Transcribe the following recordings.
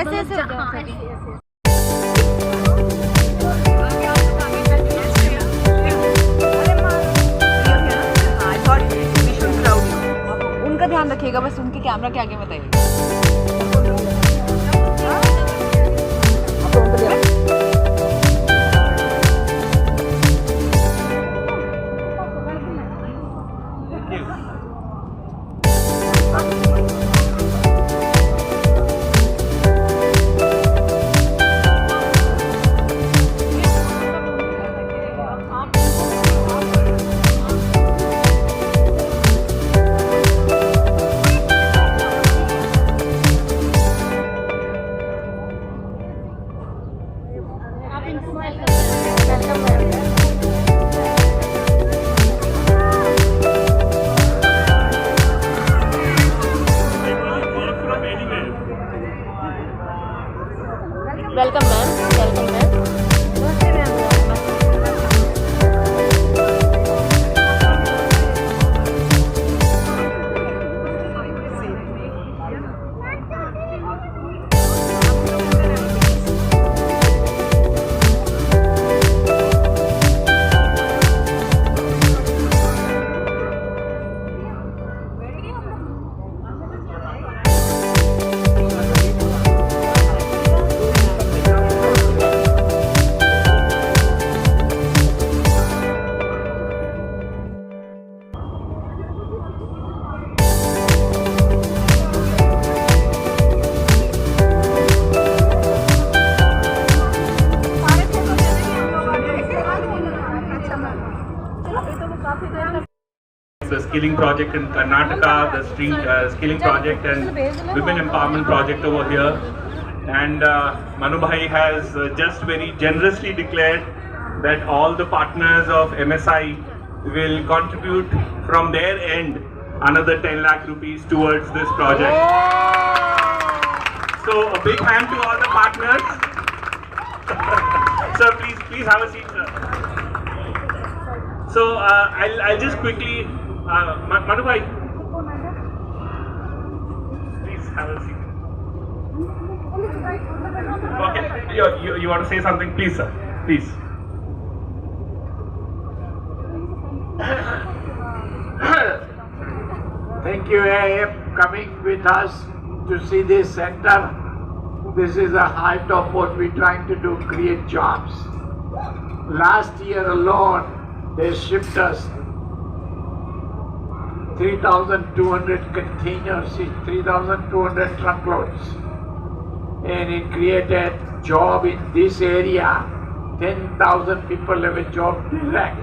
ऐसे ऐसे हो जाओ। उनका ध्यान रखिएगा, बस उनके कैमरा के आगे बताइए। Welcome ma'am, welcome ma'am. The skilling project in Karnataka, the street skilling project and women empowerment project over here. And Manu Bhai has just very generously declared that all the partners of MSI will contribute from their end another 10 lakh rupees towards this project. So a big hand to all the partners. Sir, please have a seat, sir. So I'll just quickly, Manu Bhai, please have a seat. Okay, you want to say something, please, sir, please. Thank you, AIF, coming with us to see this center. This is the height of what we're trying to do, create jobs. Last year alone, they shipped us 3,200 containers, 3,200 truckloads. And it created job in this area. 10,000 people have a job direct.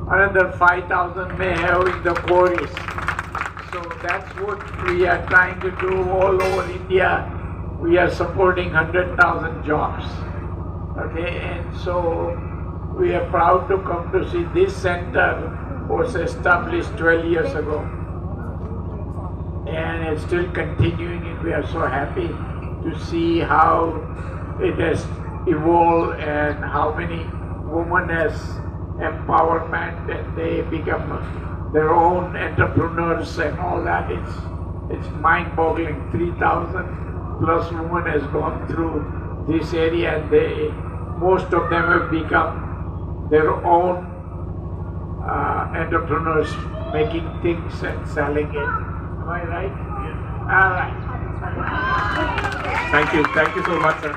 Another 5,000 may have in the quarries. So that's what we are trying to do all over India. We are supporting 100,000 jobs. Okay, and so we are proud to come to see this center was established 12 years ago. And it's still continuing, and we are so happy to see how it has evolved and how many women has empowerment and they become their own entrepreneurs and all that. It's mind-boggling. 3,000 plus women has gone through this area, and most of them have become their own entrepreneurs, making things and selling it. Am I right? Yes. All right. Thank you so much, sir.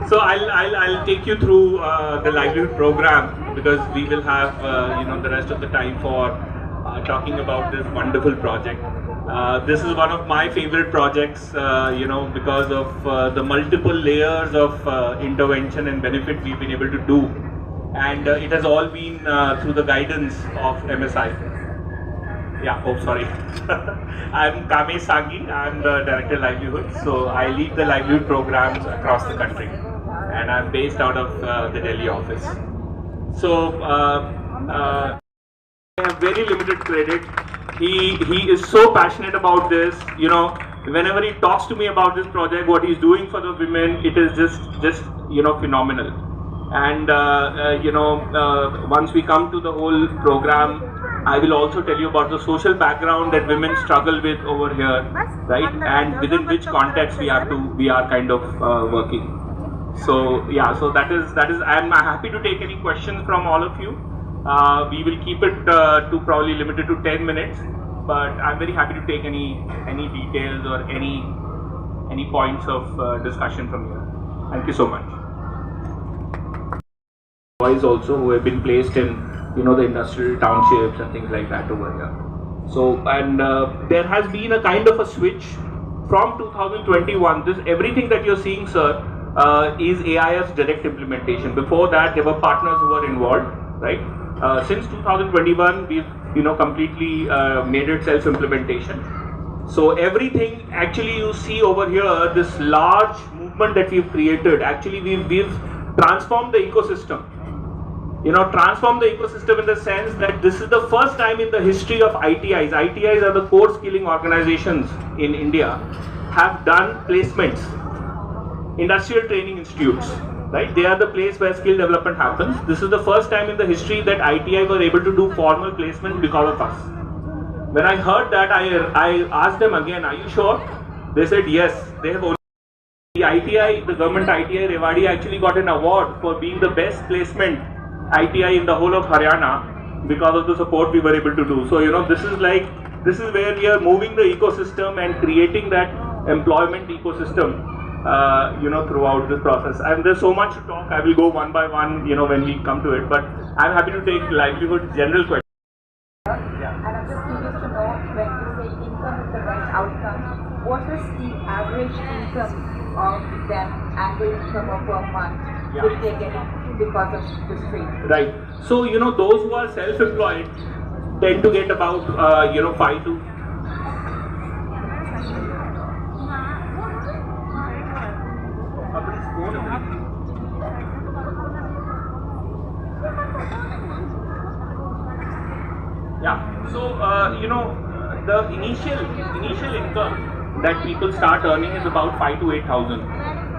So I'll take you through the livelihood program, because we will have the rest of the time for talking about this wonderful project. This is one of my favorite projects, because of the multiple layers of intervention and benefit we've been able to do, and it has all been through the guidance of MSI. Yeah, oh sorry. I'm Kame Sagi, I'm the Director of Livelihood, so I lead the livelihood programs across the country, and I'm based out of the Delhi office. So I have very limited credit. He is so passionate about this. Whenever he talks to me about this project, what he's doing for the women, it is just phenomenal. And once we come to the whole program, I will also tell you about the social background that women struggle with over here, right? And within which context we are kind of working. So yeah, so that is. I'm happy to take any questions from all of you. We will keep it to probably limited to 10 minutes, but I'm very happy to take any details or any points of discussion from here. Thank you so much. Boys also who have been placed in the industrial townships and things like that over here. So and there has been a kind of a switch from 2021. This everything that you're seeing, sir, is AIF's direct implementation. Before that, there were partners who were involved, right? Since 2021, we've completely made it self-implementation. So everything actually you see over here, this large movement that we've created, actually we've transformed the ecosystem. Transform the ecosystem in the sense that this is the first time in the history of ITIs. ITIs are the core skilling organizations in India, have done placements, industrial training institutes, right? They are the place where skill development happens. This is the first time in the history that ITI was able to do formal placement because of us. When I heard that, I asked them again, are you sure? They said yes. They have only the ITI, the government ITI Rewari actually got an award for being the best placement ITI in the whole of Haryana because of the support we were able to do. So this is where we are moving the ecosystem and creating that employment ecosystem throughout this process. And there's so much to talk. I will go one by one when we come to it, but I'm happy to take livelihood general questions. And I'm just curious to know, when you say income is the right outcome, what is the average income of them, annual income of per month, which they're getting because of this trade? Right. So those who are self-employed tend to get about 5 to. Yeah. So the initial income that people start earning is about 5 to 8,000,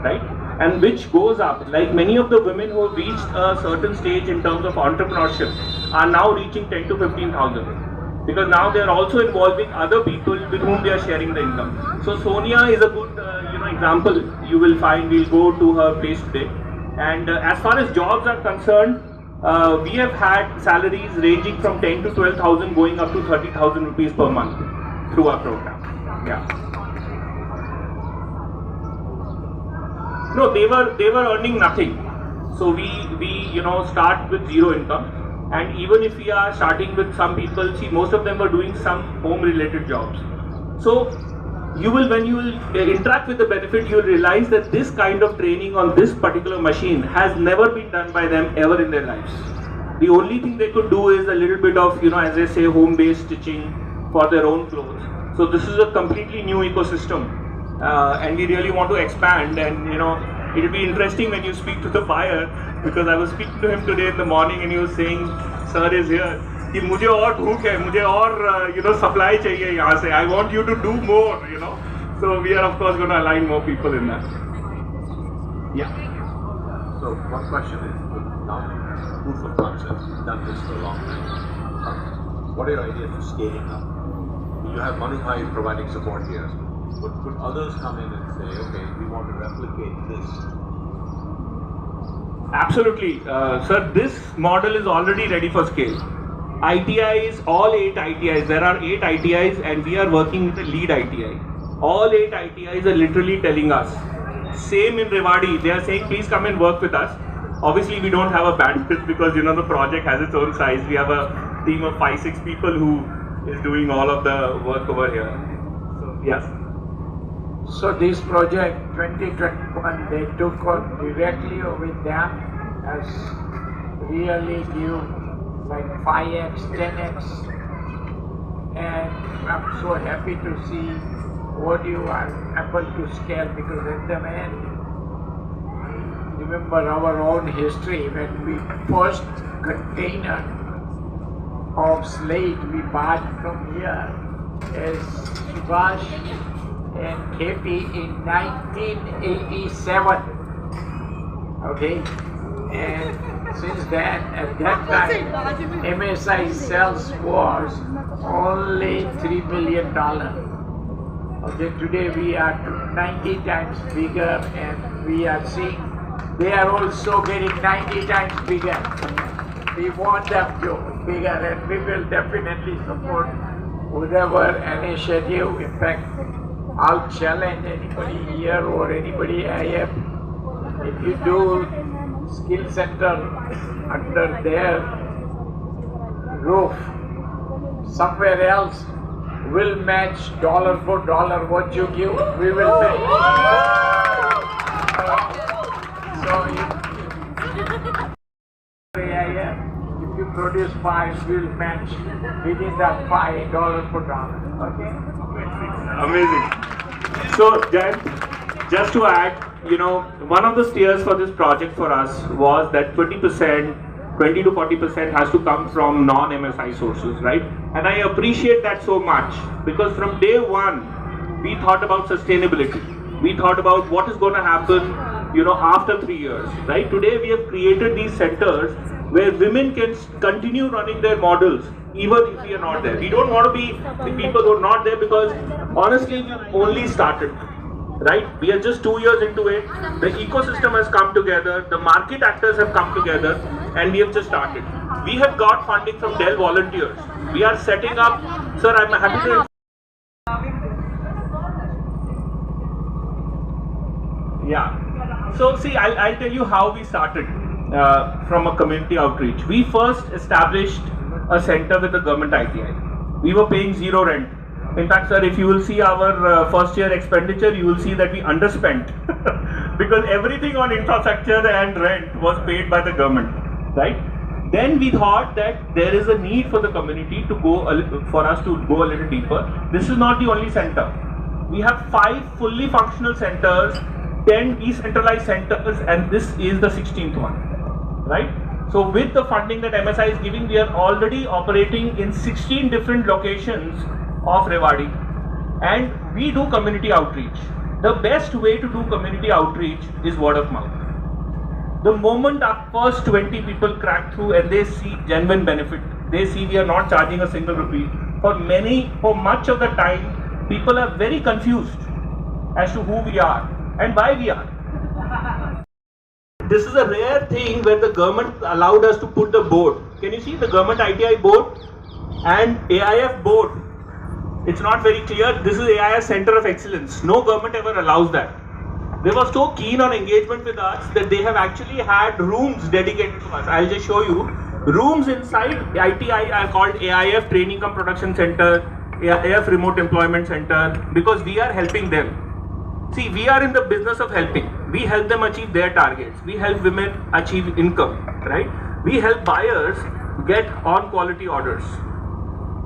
right? And which goes up. Like many of the women who have reached a certain stage in terms of entrepreneurship are now reaching 10 to 15,000, because now they are also involving other people with whom they are sharing the income. So Sonia is a good example. You will find, we'll go to her place today. And as far as jobs are concerned, we have had salaries ranging from 10 to 12,000 going up to 30,000 rupees per month through our program. Yeah. No, they were earning nothing. So we start with zero income, and even if we are starting with some people, see, most of them were doing some home related jobs. So when you will interact with the benefit, you will realize that this kind of training on this particular machine has never been done by them ever in their lives. The only thing they could do is a little bit of, as they say, home-based stitching for their own clothes. So this is a completely new ecosystem, and we really want to expand. And it will be interesting when you speak to the buyer, because I was speaking to him today in the morning, and he was saying, "Sir is here. कि मुझे और भूख है, मुझे और supply चाहिए यहाँ से. I want you to do more, So we are of course going to align more people in that. Yeah. So one question is, now proof of concept, you've done this for a long time. What are your ideas for scaling up? You have Manubhai providing support here, but could others come in and say, okay, we want to replicate this? Absolutely, sir. This model is already ready for scale. ITIs, all 8 ITIs, there are 8 ITIs and we are working with the lead ITI. All 8 ITIs are literally telling us, same in Rewari, they are saying please come and work with us. Obviously we don't have a bandwidth because the project has its own size. We have a team of 5-6 people who is doing all of the work over here. So yes. So this project 2021, they took on directly with them as really give like 5x, 10x, and I'm so happy to see what you are able to scale, because at the end, remember our own history when we first container of slate we bought from here as Subhash and KP in 1987. Okay, and Since then, at that time, MSI sales was only $3 million. Okay, today we are 90 times bigger, and we are seeing they are also getting 90 times bigger. We want them to bigger, and we will definitely support whatever initiative. In fact, I'll challenge anybody here or anybody IF, if you do skill center under their roof, somewhere else will match dollar for dollar what you give, we will pay. So if you produce 5, we'll match within that $5 per dollar. Okay? Amazing. So, Jen, just to add, one of the steers for this project for us was that 20% to 40% has to come from non-MSI sources, right? And I appreciate that so much, because from day one, we thought about sustainability. We thought about what is going to happen, after 3 years, right? Today, we have created these centers where women can continue running their models even if we are not there. We don't want to be the people who are not there, because honestly, we only started. Right? We are just 2 years into it. The ecosystem has come together, the market actors have come together, and we have just started. We have got funding from Dell volunteers. We are setting up, sir, I'm happy to... Yeah. So see, I'll tell you how we started from a community outreach. We first established a center with the government ITI. We were paying 0 rent. In fact, sir, if you will see our first year expenditure, you will see that we underspent because everything on infrastructure and rent was paid by the government, right? Then we thought that there is a need for the community to for us to go a little deeper. This is not the only center. We have 5 fully functional centers, 10 decentralized centers, and this is the 16th one, right? So with the funding that MSI is giving, we are already operating in 16 different locations of Rewari, and we do community outreach. The best way to do community outreach is word of mouth. The moment our first 20 people crack through and they see genuine benefit, they see we are not charging a single rupee. For much of the time, people are very confused as to who we are and why we are. This is a rare thing where the government allowed us to put the board. Can you see the government ITI board and AIF board? It's not very clear. This is AIF Center of Excellence. No government ever allows that. They were so keen on engagement with us that they have actually had rooms dedicated to us. I'll just show you. Rooms inside ITI are called AIF Training Cum Production Center, AIF Remote Employment Center, because we are helping them. See, we are in the business of helping. We help them achieve their targets. We help women achieve income, right? We help buyers get on quality orders.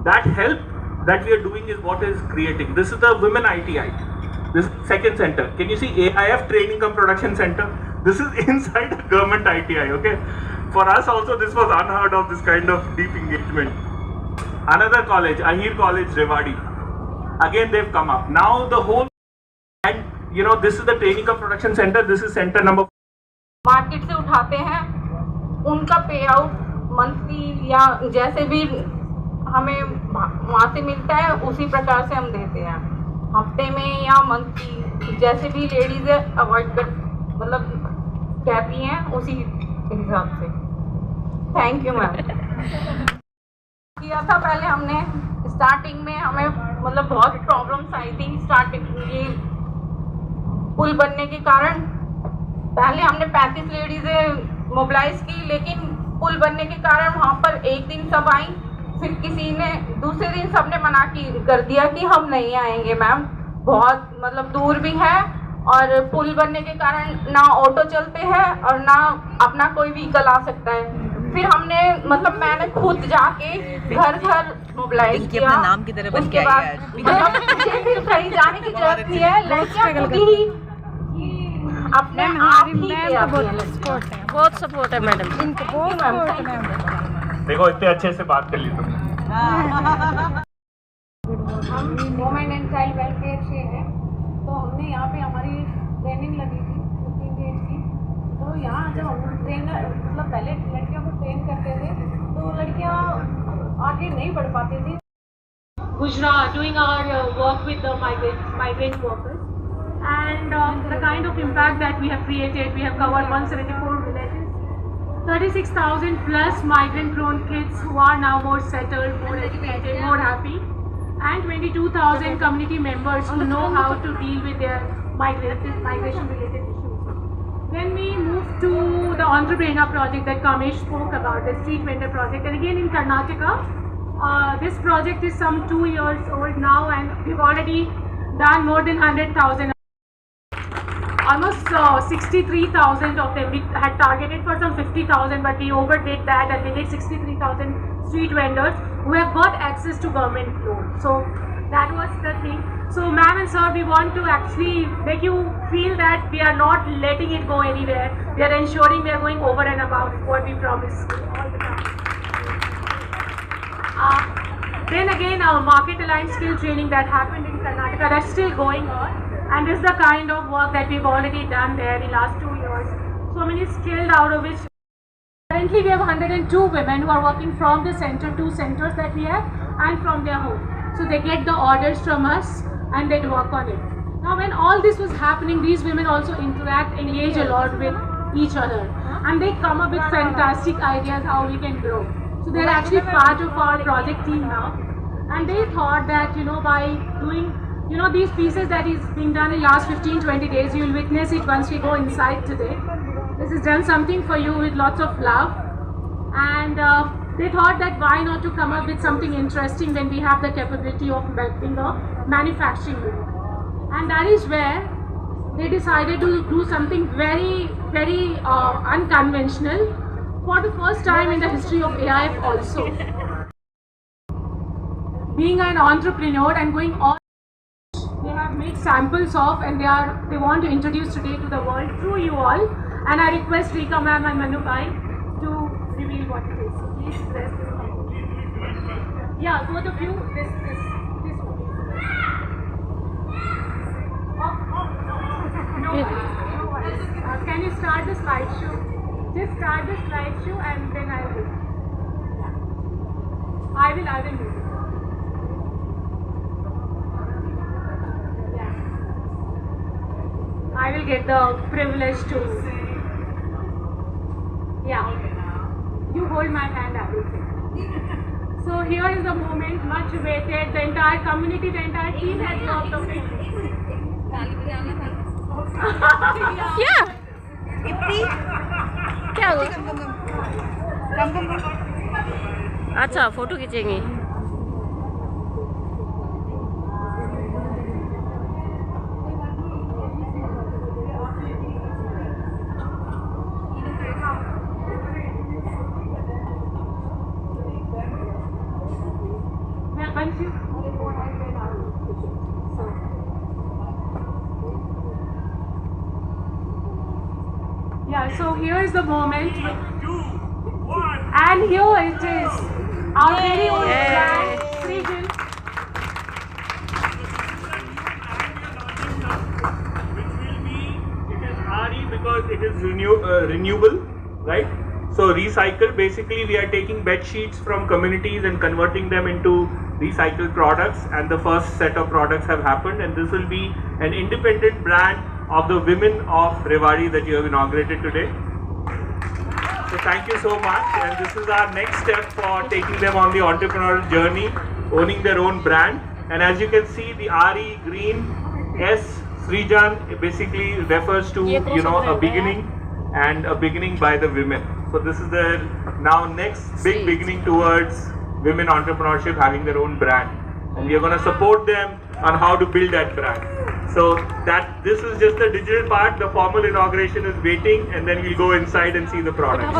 That help that we are doing is what is creating. This is the Women ITI. This is second center. Can you see AIF Training Cum Production Center? This is inside a government ITI, okay? For us also, this was unheard of, this kind of deep engagement. Another college, Ahir College, Rewari. Again, they've come up. Now the whole, and this is the Training Cum Production Center. This is center number. Market से उठाते हैं, उनका पे out monthly या जैसे भी हमें वहाँ से मिलता है उसी प्रकार से हम देते हैं, हफ्ते में या मंथली, जैसे भी लेडीज अवॉइड कर मतलब कहती हैं उसी हिसाब से। Thank you ma'am. किया था पहले हमने, स्टार्टिंग में हमें मतलब बहुत प्रॉब्लम्स आई थी स्टार्टिंग, ये पुल बनने के कारण। पहले हमने 35 लेडीजें मोबिलाइज की, लेकिन पुल बनने के कारण वहाँ पर एक दिन सब आई, फिर किसी ने दूसरे दिन सबने मना कर दिया कि हम नहीं आएंगे मैम, बहुत मतलब दूर भी है और पुल बनने के कारण ना ऑटो चलते हैं और ना अपना कोई व्हीकल आ सकता है। फिर हमने मतलब मैंने खुद जाके घर घर मोबिलाइज किया। नाम की तरह उसके बाद मतलब मुझे फिर कहीं जाने की जरूरत नहीं है, लड़कियां खुद ही अपने आप ही बहुत सपोर्ट है मैडम, इनको बहुत सपोर्ट है मैम। देखो इतने अच्छे से बात कर ली तुम। हम वुमेन एंड चाइल्ड वेलफेयर से हैं, तो हमने यहाँ पे हमारी ट्रेनिंग लगी थी 15 डेज की, तो तो यहाँ जब हम ट्रेन मतलब पहले लड़कियों को ट्रेन करते थे तो लड़कियाँ आगे नहीं बढ़ पाती थी. Gujarat, doing our work with the migrant workers, and the kind of impact that we have created. We have covered 174 villages, 36,000 plus migrant-prone kids who are now more settled, more educated, more happy, and 22,000 community members who know how to deal with their migration-related issues. Then we moved to the entrepreneur project that Kamesh spoke about, the street vendor project, and again in Karnataka. This project is some 2 years old now, and we've already done more than 100,000. Almost 63,000 of them. We had targeted for some 50,000, but we overdid that, and we did 63,000 street vendors who have got access to government loans. So that was the thing. So ma'am and sir, we want to actually make you feel that we are not letting it go anywhere. We are ensuring we are going over and above what we promised all the time. Then again, our market aligned skill training that happened in Karnataka, that's still going on, and this is the kind of work that we've already done there in the last 2 years. So many skilled, out of which currently we have 102 women who are working from the center, 2 centers that we have, and from their home. So they get the orders from us and they work on it. Now when all this was happening, these women also interact, engage a lot with each other, and they come up with fantastic ideas how we can grow. So they're actually part of our project team now, and they thought that by doing these pieces that is being done in last 15-20 days, you will witness it once we go inside today. This is done something for you with lots of love, and they thought that why not to come up with something interesting when we have the capability of building a manufacturing unit. And that is where they decided to do something very, very unconventional for the first time in the history of AIF also. Being an entrepreneur and going all they have made samples of, and they want to introduce today to the world through you all. And I request Rika ma'am and Manu bhai to reveal what it is. Please press this button. Yeah, both of you, this one. No. Can you start the slideshow? Just start the slideshow and then I will. I will use it. I will get the privilege to. Yeah. You hold my hand, I will say. So here is the moment, much awaited. The entire community, the entire team has worked on it. Yeah. क्या हुआ? अच्छा photo खींचेंगे. Yeah, so here is the moment, and here it is, our very own brand, Srijan. Which will be, it is RE because it is renewable, right? So recycle, basically we are taking bed sheets from communities and converting them into recycled products, and the first set of products have happened, and this will be an independent brand of the women of Rewari that you have inaugurated today. So thank you so much, and this is our next step for taking them on the entrepreneurial journey, owning their own brand. And as you can see, the RE green S Srijan basically refers to a beginning, and a beginning by the women. So this is the now next big beginning towards women entrepreneurship, having their own brand, and we are going to support them on how to build that brand. So that this is just the digital part. The formal inauguration is waiting, and then we'll go inside and see the product.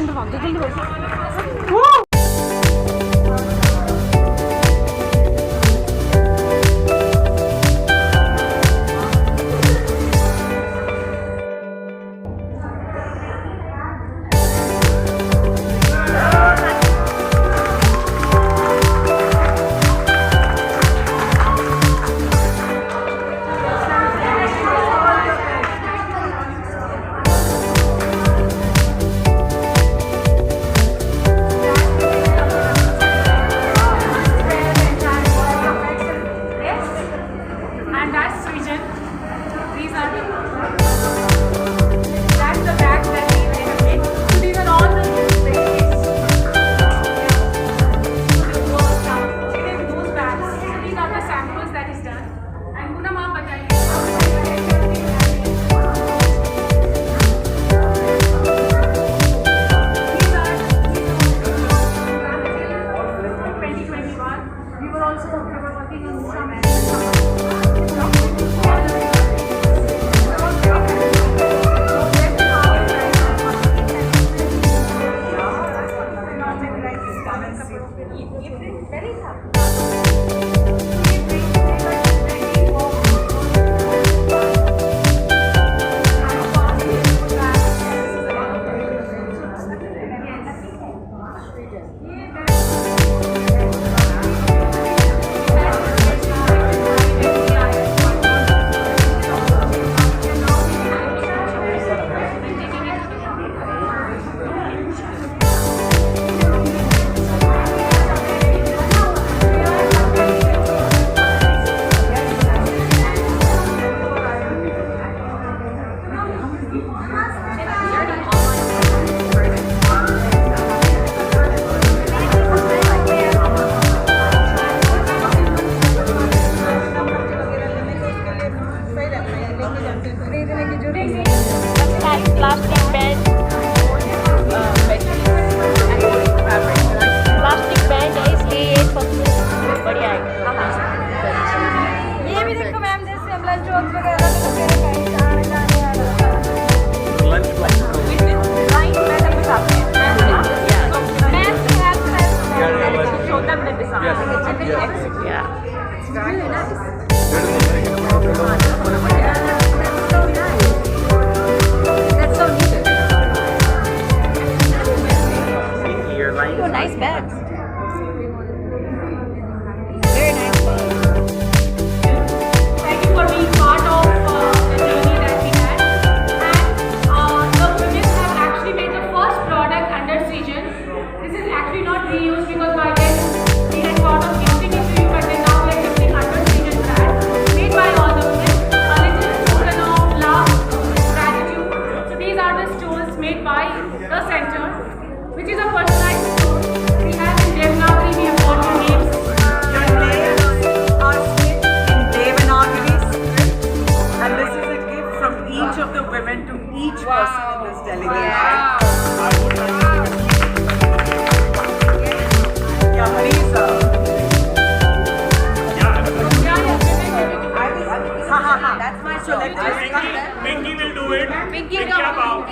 Nice bags. Very nice bags. Thank you for being part of the journey that we had. And the women have actually made the first product under Srijan. This is actually not reused because by then we had thought of gifting it to you, but then now we are gifting under Srijan brand, made by all the women. A little token of love, gratitude. So these are the stones made by the center, which is a personalized stone. We have in Devanagari, we have all your names. Your names are split in Devanagari script, and this is a gift from each of the women to each person in this delegation. Yeah, Marisa. That's my So let us come there. Pinky will do it. Pinky about.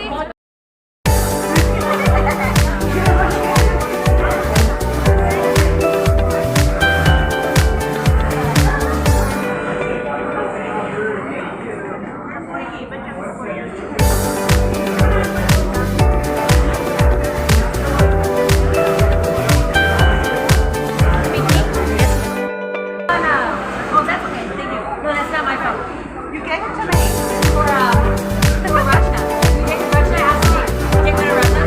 Oh, that's okay. Thank you. No, that's not my fault. You gave it to me for Russia. You take it to Russia. Ask me. Take me to Russia.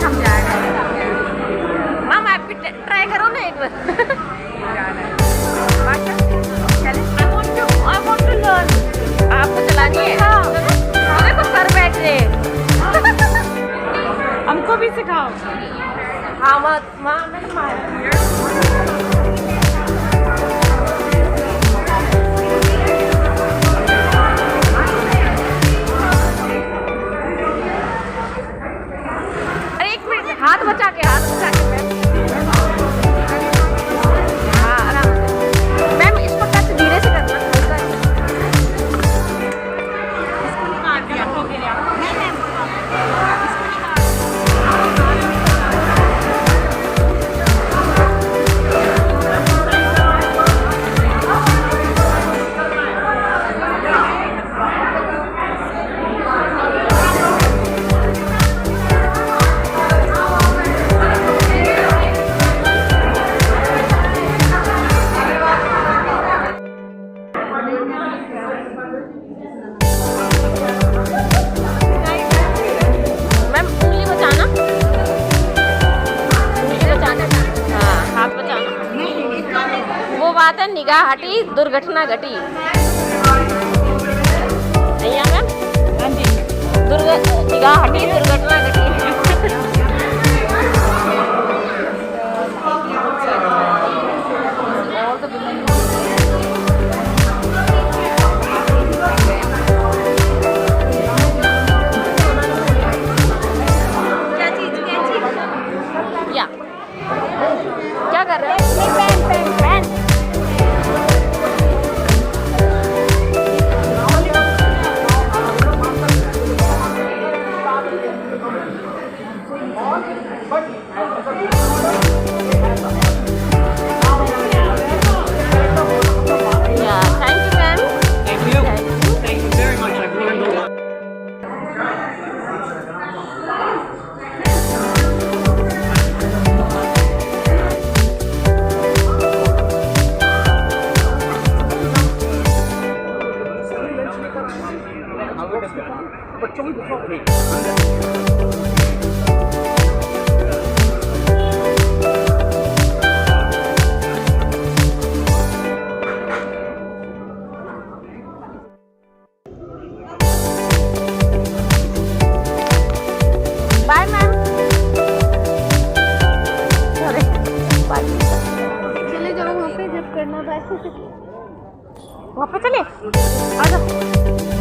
हम जा रहे हैं. Mom, आप भी try करो ना एक बार. I want to learn. आपको चलानी है. मुझे तो कर बैठ रहे. हमको भी सिखाओ. हाँ माँ मैंने मारा. अरे एक मिनट हाथ बचा के हाँ आराम से मैम इसको टच धीरे से करना बात है निगाह हटी दुर्घटना घटी भैया मैम हाँ जी निगाह हटी दुर्घटना घटी क्या कर रहे हैं पेन करना। बाय। वहाँ पे चले, आ जाओ।